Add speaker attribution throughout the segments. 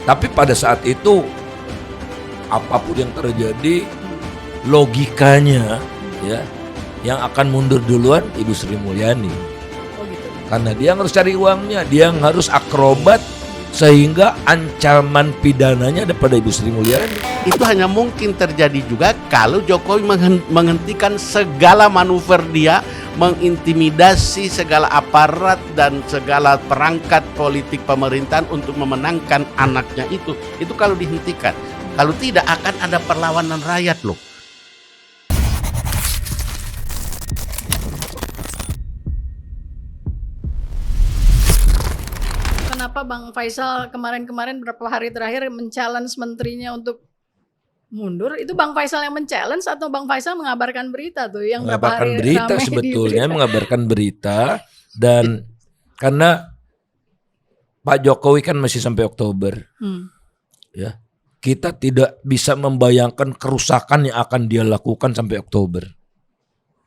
Speaker 1: Tapi pada saat itu apapun yang terjadi, logikanya ya yang akan mundur duluan Ibu Sri Mulyani.
Speaker 2: Oh gitu.
Speaker 1: Karena dia harus cari uangnya, dia harus akrobat sehingga ancaman pidananya ada pada Ibu Sri Mulyani.
Speaker 3: Itu hanya mungkin terjadi juga kalau Jokowi menghentikan segala manuver dia, mengintimidasi segala aparat dan segala perangkat politik pemerintahan untuk memenangkan anaknya itu. Itu kalau dihentikan. Kalau tidak akan ada perlawanan rakyat loh.
Speaker 2: Kenapa Bang Faisal kemarin-kemarin beberapa hari terakhir men-challenge menterinya untuk mundur? Itu Bang Faisal yang men-challenge atau Bang Faisal mengabarkan berita tuh yang berapa
Speaker 1: Mengabarkan
Speaker 2: hari
Speaker 1: berita
Speaker 2: ramai
Speaker 1: sebetulnya,
Speaker 2: di
Speaker 1: mengabarkan berita. Dan karena Pak Jokowi kan masih sampai Oktober, ya kita tidak bisa membayangkan kerusakan yang akan dia lakukan sampai Oktober.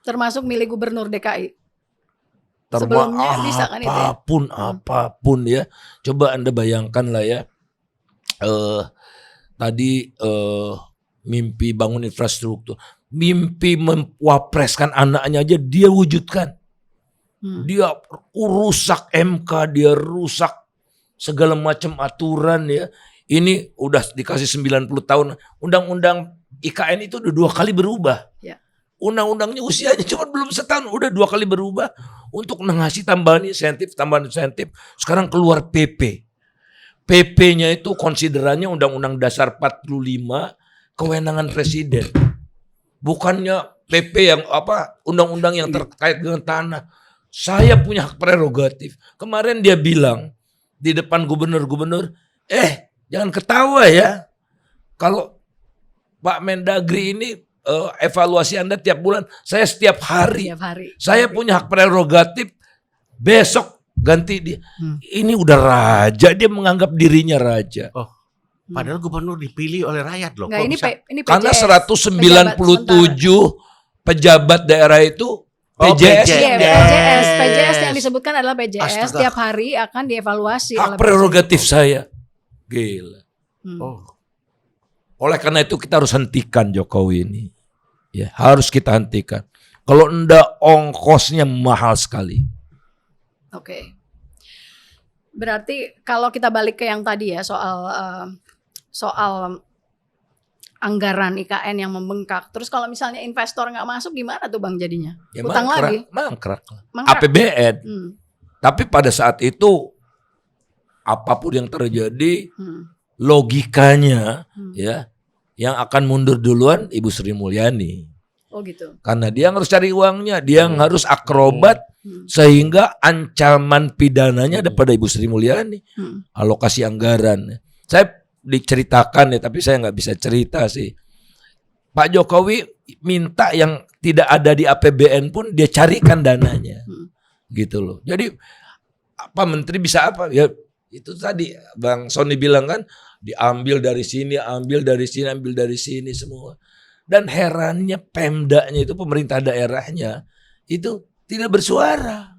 Speaker 2: termasuk milik Gubernur DKI. Sebelumnya bisa kan itu ya?
Speaker 1: Apapun ya. Coba Anda bayangkan lah ya. Tadi mimpi bangun infrastruktur, mimpi mewapreskan anaknya aja dia wujudkan. Dia rusak MK, dia rusak segala macam aturan ya. Ini udah dikasih 90 tahun. Undang-undang IKN itu udah 2 kali berubah.
Speaker 2: Ya.
Speaker 1: Undang-undangnya usianya cuma belum setahun, udah 2 kali berubah untuk ngasih tambahan insentif. Sekarang keluar PP. PP-nya itu konsiderannya Undang-Undang Dasar 45, kewenangan presiden. Bukannya PP yang undang-undang yang terkait dengan tanah. Saya punya hak prerogatif. Kemarin dia bilang di depan gubernur-gubernur, jangan ketawa ya. Kalau Pak Mendagri ini evaluasi Anda tiap bulan, saya setiap hari. Saya punya hak prerogatif, besok ganti dia. Ini udah raja, dia menganggap dirinya raja.
Speaker 3: Oh, padahal gubernur dipilih oleh rakyat loh.
Speaker 2: Nggak, ini PJS,
Speaker 1: karena 197 pejabat daerah itu PJS.
Speaker 2: PJS yang disebutkan adalah PJS. Setiap hari akan dievaluasi.
Speaker 1: Hak prerogatif saya. Gila. Oleh karena itu kita harus hentikan Jokowi ini. Ya, harus kita hentikan. Kalau enggak ongkosnya mahal sekali.
Speaker 2: Oke. Berarti kalau kita balik ke yang tadi ya soal anggaran IKN yang membengkak. Terus kalau misalnya investor nggak masuk gimana tuh Bang jadinya?
Speaker 1: Ya,
Speaker 2: Utang lagi?
Speaker 1: Mangkrak. APBN. Tapi pada saat itu apapun yang terjadi, logikanya ya yang akan mundur duluan Ibu Sri Mulyani.
Speaker 2: Oh gitu.
Speaker 1: Karena dia harus cari uangnya, dia harus akrobat sehingga ancaman pidananya ada pada Ibu Sri Mulyani. Alokasi anggaran. Saya diceritakan ya, tapi saya nggak bisa cerita sih. Pak Jokowi minta yang tidak ada di APBN pun dia carikan dananya. Gitu loh. Jadi apa menteri bisa apa? Ya itu tadi Bang Sony bilang kan, diambil dari sini, ambil dari sini, ambil dari sini semua. Dan herannya Pemdanya itu, pemerintah daerahnya itu tidak bersuara.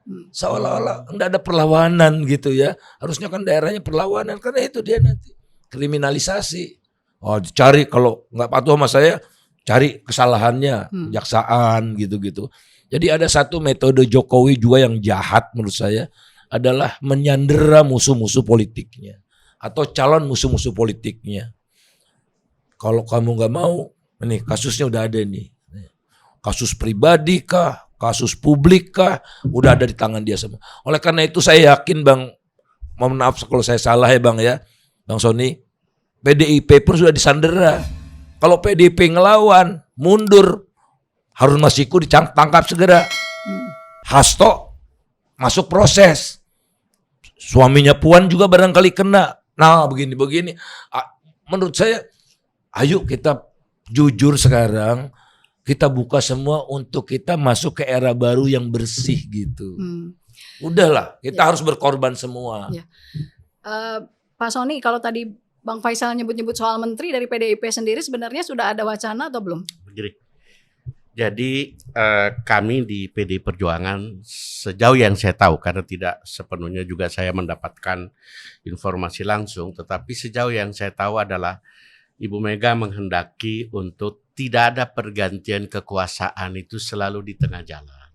Speaker 1: Seolah-olah enggak ada perlawanan gitu ya. Harusnya kan daerahnya perlawanan, karena itu dia nanti kriminalisasi. Oh, cari kalau nggak patuh sama saya, cari kesalahannya, kejaksaan gitu-gitu. Jadi ada satu metode Jokowi juga yang jahat menurut saya, adalah menyandera musuh-musuh politiknya atau calon musuh-musuh politiknya. Kalau kamu nggak mau, ini kasusnya udah ada nih. Kasus pribadi kah, kasus publik kah, udah ada di tangan dia semua. Oleh karena itu saya yakin Bang, mohon maaf kalau saya salah ya Bang ya, Bang Sony, PDIP pun sudah disandera. Kalau PDIP ngelawan, mundur, Harun Masiku ditangkap segera. Hasto masuk proses. Suaminya Puan juga barangkali kena. Nah begini-begini. Menurut saya, ayo kita jujur sekarang. Kita buka semua untuk kita masuk ke era baru yang bersih gitu. Udahlah, kita harus berkorban semua.
Speaker 2: Ya. Pak Sony, kalau tadi Bang Faisal nyebut-nyebut soal menteri dari PDIP sendiri, sebenarnya sudah ada wacana atau belum?
Speaker 3: Jadi Jadi kami di PD Perjuangan sejauh yang saya tahu, karena tidak sepenuhnya juga saya mendapatkan informasi langsung, tetapi sejauh yang saya tahu adalah Ibu Mega menghendaki untuk tidak ada pergantian kekuasaan itu selalu di tengah jalan.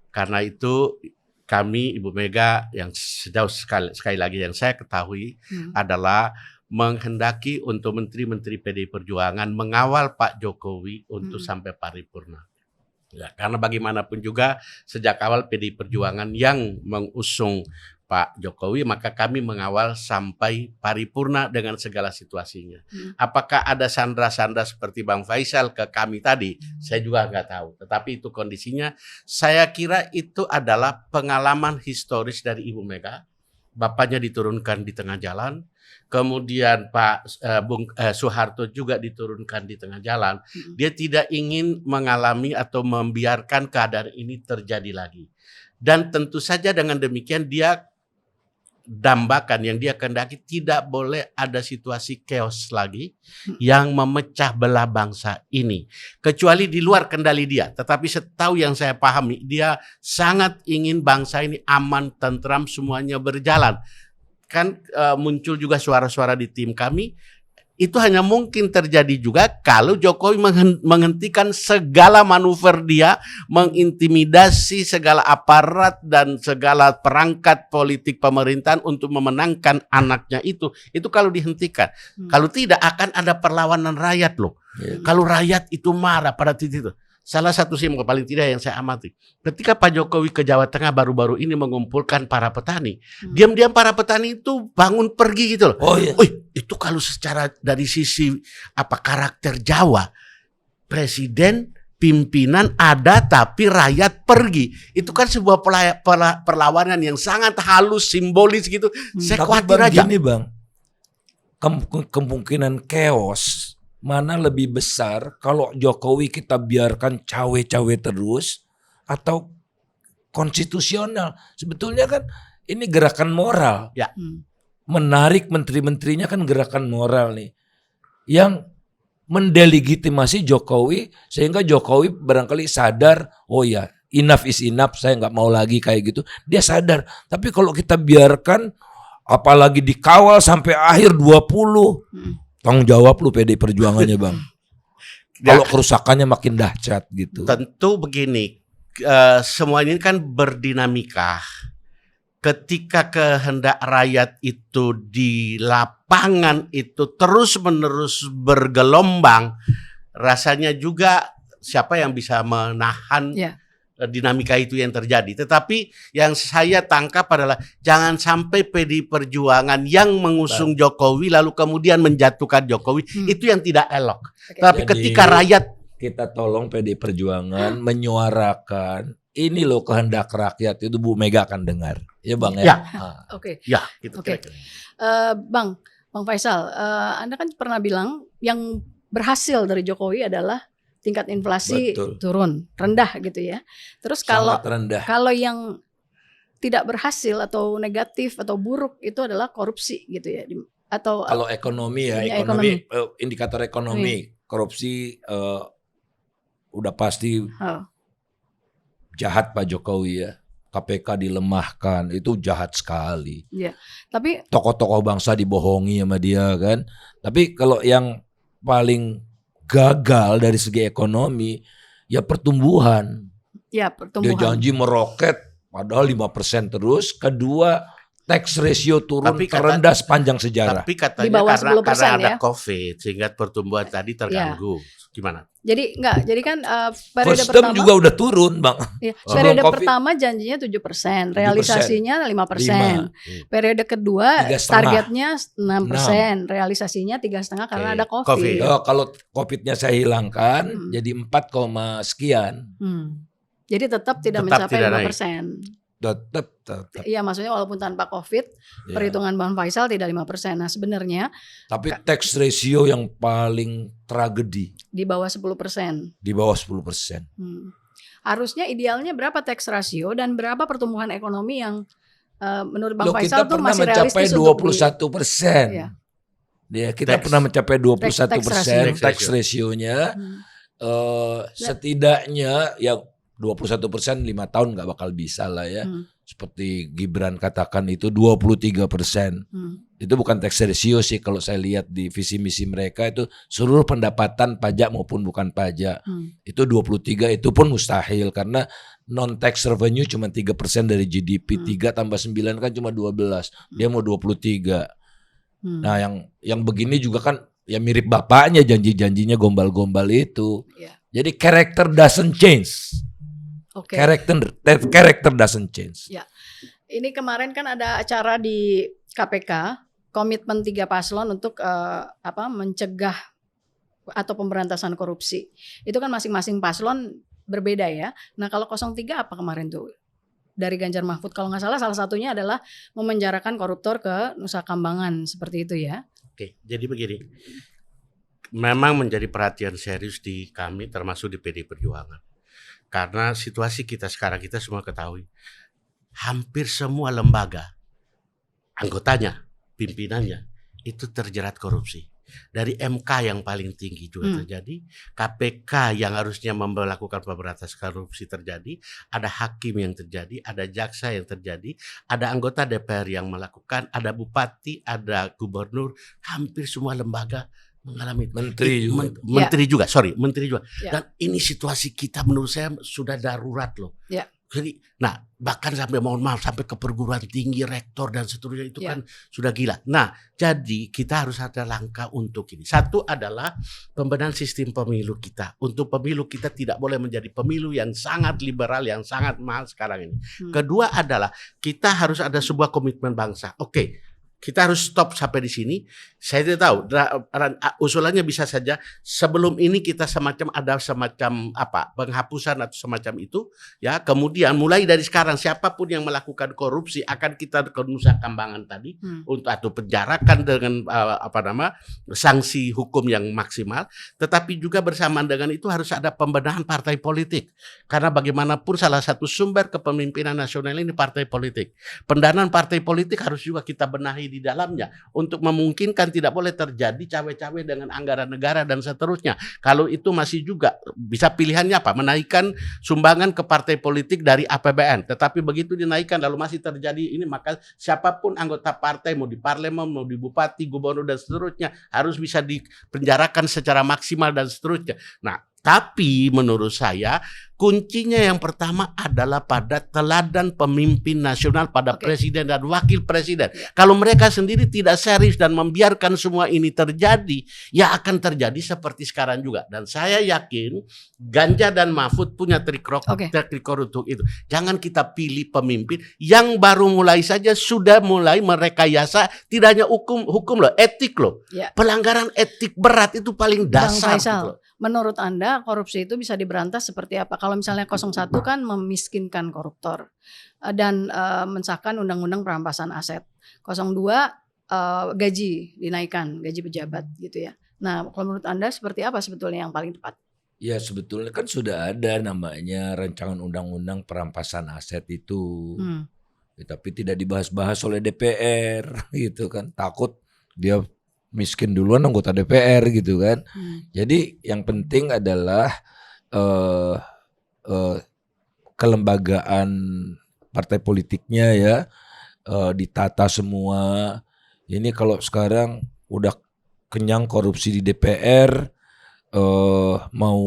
Speaker 3: Karena itu kami Ibu Mega yang sejauh sekali lagi yang saya ketahui adalah menghendaki untuk menteri-menteri PDI Perjuangan mengawal Pak Jokowi untuk sampai paripurna. Ya, karena bagaimanapun juga sejak awal PDI Perjuangan yang mengusung Pak Jokowi, maka kami mengawal sampai paripurna dengan segala situasinya. Apakah ada sandra-sandra seperti Bang Faisal ke kami tadi? Saya juga nggak tahu. Tetapi itu kondisinya, saya kira itu adalah pengalaman historis dari Ibu Mega. Bapaknya diturunkan di tengah jalan. Kemudian Pak Soeharto juga diturunkan di tengah jalan. Dia tidak ingin mengalami atau membiarkan keadaan ini terjadi lagi. Dan tentu saja dengan demikian dia dambakan yang dia kehendaki tidak boleh ada situasi chaos lagi yang memecah belah bangsa ini. Kecuali di luar kendali dia. Tetapi setahu yang saya pahami, dia sangat ingin bangsa ini aman, tentram, semuanya berjalan. Kan muncul juga suara-suara di tim kami, itu hanya mungkin terjadi juga kalau Jokowi menghentikan segala manuver dia, mengintimidasi segala aparat dan segala perangkat politik pemerintahan untuk memenangkan anaknya itu kalau dihentikan. Kalau tidak akan ada perlawanan rakyat loh. Kalau rakyat itu marah pada titik itu. Salah satu simbol paling tidak yang saya amati, ketika Pak Jokowi ke Jawa Tengah baru-baru ini mengumpulkan para petani, diam-diam para petani itu bangun pergi gitu loh.
Speaker 1: Oh iya.
Speaker 3: Itu kalau secara dari sisi karakter Jawa, presiden pimpinan ada tapi rakyat pergi. Itu kan sebuah perlawanan yang sangat halus, simbolis gitu. Saya khawatir aja.
Speaker 1: Gini Bang, kemungkinan chaos mana lebih besar kalau Jokowi kita biarkan cawe-cawe terus atau konstitusional? Sebetulnya kan ini gerakan moral.
Speaker 3: Ya.
Speaker 1: Menarik menteri-menterinya kan gerakan moral nih. Yang mendelegitimasi Jokowi sehingga Jokowi barangkali sadar, oh ya enough is enough, saya nggak mau lagi kayak gitu. Dia sadar. Tapi kalau kita biarkan apalagi dikawal sampai akhir 20, tanggung jawab lu PD Perjuangannya Bang. Kalau kerusakannya makin dahsyat gitu.
Speaker 3: Tentu begini, semua ini kan berdinamika. Ketika kehendak rakyat itu di lapangan itu terus-menerus bergelombang, rasanya juga siapa yang bisa menahan dinamika itu yang terjadi. Tetapi yang saya tangkap adalah jangan sampai PDI Perjuangan yang mengusung Jokowi lalu kemudian menjatuhkan Jokowi, itu yang tidak elok. Tapi ketika rakyat,
Speaker 1: kita tolong PDI Perjuangan menyuarakan ini loh kehendak rakyat, itu Bu Mega akan dengar. Ya Bang ya.
Speaker 2: Oke.
Speaker 3: Ya, gitu
Speaker 2: Oke.
Speaker 3: kira-kira.
Speaker 2: Bang Faisal, Anda kan pernah bilang yang berhasil dari Jokowi adalah tingkat inflasi turun, rendah gitu ya. Terus kalau yang tidak berhasil atau negatif atau buruk itu adalah korupsi gitu ya. Atau
Speaker 1: kalau ekonomi ya, indikator ekonomi, korupsi udah pasti jahat Pak Jokowi ya. KPK dilemahkan, itu jahat sekali.
Speaker 2: Iya. Tapi
Speaker 1: tokoh-tokoh bangsa dibohongi sama dia kan. Tapi kalau yang paling gagal dari segi ekonomi ya pertumbuhan.
Speaker 2: Ya, pertumbuhan.
Speaker 1: Dia janji meroket padahal 5% terus. Kedua, tax ratio turun terendah sepanjang sejarah.
Speaker 3: Tapi katanya
Speaker 2: di bawah
Speaker 3: karena ada
Speaker 2: ya?
Speaker 3: COVID sehingga pertumbuhan tadi terganggu. Gimana?
Speaker 2: Jadi kan periode
Speaker 1: First term
Speaker 2: pertama
Speaker 1: juga udah turun Bang.
Speaker 2: Ya, periode pertama janjinya 7%, realisasinya 5%. Periode kedua targetnya 6%, realisasinya 3,5% karena ada COVID.
Speaker 1: Kalau COVID-nya saya hilangkan jadi 4, sekian.
Speaker 2: Jadi tetap tidak mencapai 5%.
Speaker 1: Tetap.
Speaker 2: Iya, maksudnya walaupun tanpa COVID, perhitungan Bang Faisal tidak 5%. Nah, sebenarnya
Speaker 1: tapi tax ratio yang paling tragedi
Speaker 2: di bawah 10%.
Speaker 1: Di bawah 10%.
Speaker 2: Harusnya idealnya berapa tax ratio dan berapa pertumbuhan ekonomi yang menurut Bang Faisal itu masih realistis untuk
Speaker 1: 21%. Ya, kita pernah mencapai 21% tax ratio-nya. setidaknya ya 21% 5 tahun nggak bakal bisa lah ya. Seperti Gibran katakan itu 23%. Itu bukan tax ratio sih kalau saya lihat di visi misi mereka itu seluruh pendapatan pajak maupun bukan pajak. Itu 23, itu pun mustahil karena non tax revenue cuma 3% dari GDP. 3 tambah 9 kan cuma 12. Dia mau 23. Nah, yang begini juga kan ya mirip bapaknya, janji-janjinya gombal-gombal itu. Jadi character doesn't change. Character doesn't change.
Speaker 2: Ya. Ini kemarin kan ada acara di KPK, komitmen 3 paslon untuk mencegah atau pemberantasan korupsi. Itu kan masing-masing paslon berbeda ya. Nah, kalau 03 apa kemarin tuh? Dari Ganjar Mahfud kalau nggak salah satunya adalah memenjarakan koruptor ke Nusa Kambangan, seperti itu ya.
Speaker 3: Oke, jadi begini. Memang menjadi perhatian serius di kami termasuk di PD Perjuangan. Karena situasi kita sekarang, kita semua ketahui, hampir semua lembaga, anggotanya, pimpinannya, itu terjerat korupsi. Dari MK yang paling tinggi juga terjadi, KPK yang harusnya melakukan pemberantasan korupsi terjadi, ada hakim yang terjadi, ada jaksa yang terjadi, ada anggota DPR yang melakukan, ada bupati, ada gubernur, hampir semua lembaga mengalami. Menteri juga. Dan ini situasi kita menurut saya sudah darurat loh. Jadi, bahkan sampai mohon maaf sampai ke perguruan tinggi, rektor dan seterusnya itu kan sudah gila. Nah, jadi kita harus ada langkah untuk ini. Satu adalah pembenahan sistem pemilu kita. Untuk pemilu kita tidak boleh menjadi pemilu yang sangat liberal, yang sangat mahal sekarang ini. Kedua adalah kita harus ada sebuah komitmen bangsa. Oke. Kita harus stop sampai di sini. Saya tidak tahu. Usulannya bisa saja sebelum ini kita ada semacam penghapusan atau semacam itu. Ya, kemudian mulai dari sekarang siapapun yang melakukan korupsi akan kita ke Nusa Kambangan tadi untuk atau penjarakan dengan sanksi hukum yang maksimal. Tetapi juga bersamaan dengan itu harus ada pembenahan partai politik. Karena bagaimanapun salah satu sumber kepemimpinan nasional ini partai politik. Pendanaan partai politik harus juga kita benahi di dalamnya untuk memungkinkan tidak boleh terjadi cawe-cawe dengan anggaran negara dan seterusnya. Kalau itu masih juga bisa pilihannya menaikkan sumbangan ke partai politik dari APBN. Tetapi begitu dinaikkan lalu masih terjadi ini, maka siapapun anggota partai mau di parlemen, mau di bupati, gubernur dan seterusnya harus bisa dipenjarakan secara maksimal dan seterusnya. Nah, tapi menurut saya kuncinya yang pertama adalah pada teladan pemimpin nasional, pada presiden dan wakil presiden. Kalau mereka sendiri tidak serius dan membiarkan semua ini terjadi, ya akan terjadi seperti sekarang juga. Dan saya yakin Ganjar dan Mahfud punya track record untuk itu. Jangan kita pilih pemimpin yang baru mulai saja sudah mulai merekayasa, tidak hanya hukum loh, etik loh. Pelanggaran etik berat itu paling dasar.
Speaker 2: Bang Faisal, menurut Anda korupsi itu bisa diberantas seperti apa? Kalau misalnya 01 kan memiskinkan koruptor dan mensahkan undang-undang perampasan aset. 02 gaji dinaikkan, gaji pejabat gitu ya. Nah, kalau menurut Anda seperti apa sebetulnya yang paling tepat?
Speaker 1: Ya sebetulnya kan sudah ada namanya rancangan undang-undang perampasan aset itu. Tapi tidak dibahas-bahas oleh DPR gitu kan. Takut dia miskin duluan anggota DPR gitu kan. Jadi yang penting adalah kelembagaan partai politiknya ya ditata semua. Ini kalau sekarang udah kenyang korupsi di DPR, mau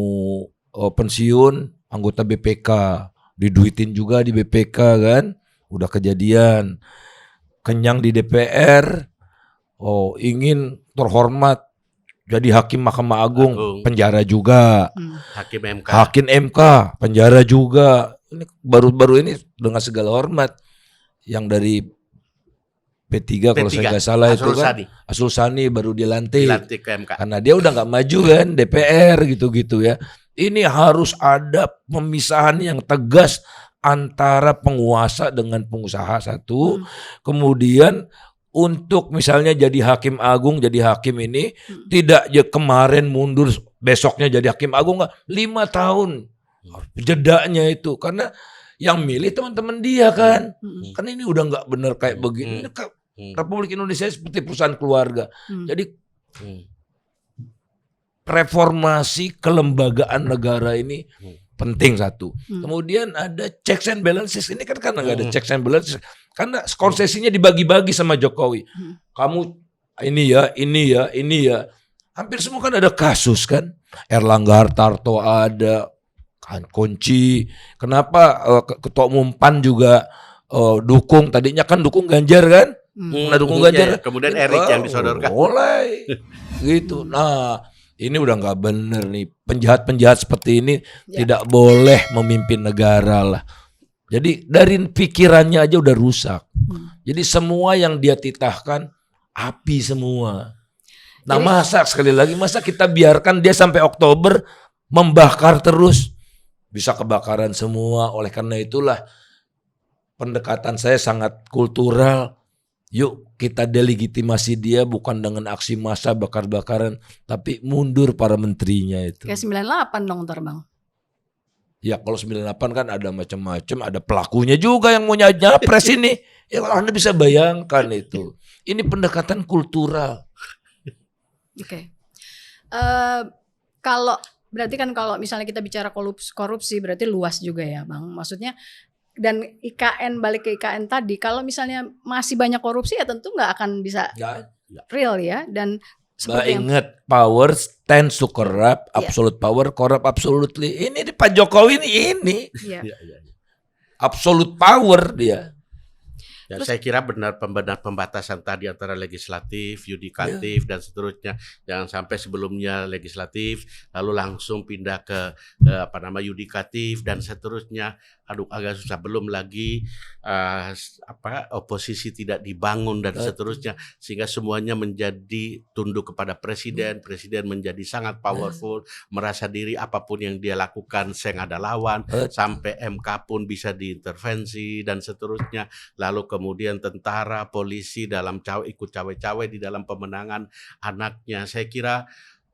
Speaker 1: pensiun anggota BPK, diduitin juga di BPK kan, udah kejadian. Kenyang di DPR, ingin terhormat jadi hakim Mahkamah Agung, penjara juga. Hakim MK, penjara juga. Ini baru-baru ini dengan segala hormat yang dari P3 kalau saya nggak salah itu kan Arsul Sani baru dilantik
Speaker 3: ke MK.
Speaker 1: Karena dia udah nggak maju kan DPR gitu-gitu ya. Ini harus ada pemisahan yang tegas antara penguasa dengan pengusaha satu. Kemudian untuk misalnya jadi hakim agung, jadi hakim ini tidak kemarin mundur besoknya jadi hakim agung, nggak, 5 tahun jedanya itu karena yang milih teman-teman dia kan. Kan ini udah nggak benar kayak begini. Republik Indonesia seperti perusahaan keluarga. Jadi reformasi kelembagaan negara ini penting satu. Kemudian ada checks and balances. Ini kan karena nggak ada checks and balances. Karena konsesinya dibagi-bagi sama Jokowi. Kamu ini ya. Hampir semua kan ada kasus kan. Erlangga Hartarto ada, kan kunci. Kenapa Ketua Umum PAN juga dukung, tadinya kan dukung Ganjar kan? Dukung Ganjar.
Speaker 3: Ya, kemudian Erik yang disodorkan.
Speaker 1: Mulai gitu. Nah, ini udah nggak bener nih. Penjahat-penjahat seperti ini tidak boleh memimpin negara lah. Jadi dari pikirannya aja udah rusak. Jadi semua yang dia titahkan api semua. Nah, masa kita biarkan dia sampai Oktober membakar terus? Bisa kebakaran semua. Oleh karena itulah pendekatan saya sangat kultural. Yuk kita delegitimasi dia bukan dengan aksi massa bakar-bakaran, tapi mundur para menterinya itu.
Speaker 2: Kayak 98 dong ntar Bang.
Speaker 1: Ya kalau 98 kan ada macam-macam, ada pelakunya juga yang mau nyapres ini. Ya Anda bisa bayangkan itu. Ini pendekatan kultural.
Speaker 2: Oke. Kalau berarti kan kalau misalnya kita bicara korupsi berarti luas juga ya Bang. Maksudnya dan IKN, balik ke IKN tadi, kalau misalnya masih banyak korupsi ya tentu nggak akan bisa real ya. Dan
Speaker 1: ingat, power tends to corrupt, absolute power corrupt absolutely. Ini di Pak Jokowi ini. Absolute power dia.
Speaker 3: Ya, saya kira benar pembatasan tadi antara legislatif, yudikatif dan seterusnya. Jangan sampai sebelumnya legislatif lalu langsung pindah ke yudikatif dan seterusnya. Aduh, agak susah. Belum lagi oposisi tidak dibangun dan seterusnya, sehingga semuanya menjadi tunduk kepada presiden. Presiden menjadi sangat powerful, merasa diri apapun yang dia lakukan saya nggak ada lawan, sampai MK pun bisa diintervensi dan seterusnya. Lalu kemudian tentara, polisi dalam ikut cawe-cawe di dalam pemenangan anaknya. Saya kira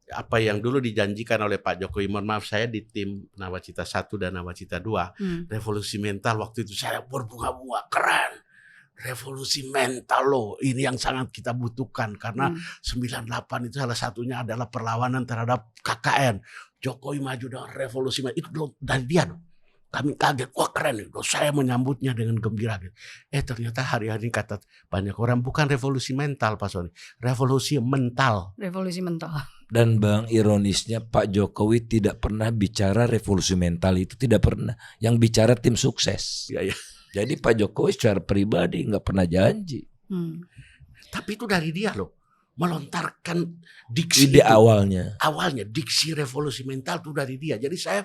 Speaker 3: apa yang dulu dijanjikan oleh Pak Jokowi, mohon maaf saya di tim Nawacita 1 dan Nawacita 2, revolusi mental waktu itu saya berbunga-bunga, keren. Revolusi mental loh, ini yang sangat kita butuhkan karena 98 itu salah satunya adalah perlawanan terhadap KKN. Jokowi maju dengan revolusi mental, itu dari dia dong. Kami kaget, wah keren itu. Saya menyambutnya dengan gembira. Ternyata hari-hari kata banyak orang bukan revolusi mental Pak Sony, revolusi mental.
Speaker 2: Revolusi mental.
Speaker 1: Dan Bang, ironisnya Pak Jokowi tidak pernah bicara revolusi mental, itu tidak pernah. Yang bicara tim sukses.
Speaker 3: Ya.
Speaker 1: Jadi Pak Jokowi secara pribadi nggak pernah janji.
Speaker 3: Tapi itu dari dia loh. Melontarkan diksi
Speaker 1: ide
Speaker 3: itu.
Speaker 1: awalnya
Speaker 3: diksi revolusi mental itu dari dia. Jadi saya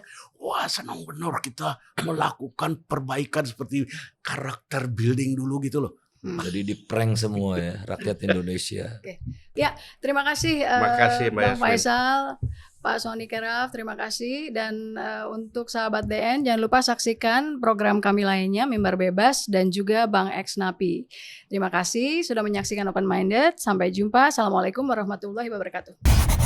Speaker 3: senang benar kita melakukan perbaikan seperti karakter building dulu gitu loh.
Speaker 1: Jadi di prank semua ya rakyat Indonesia.
Speaker 2: Oke. Ya, terima kasih Bang Faisal, Pak Sony Keraf, terima kasih. Dan untuk sahabat DN, jangan lupa saksikan program kami lainnya, Mimbar Bebas dan juga Bang X Napi. Terima kasih sudah menyaksikan Open Minded. Sampai jumpa. Assalamualaikum warahmatullahi wabarakatuh.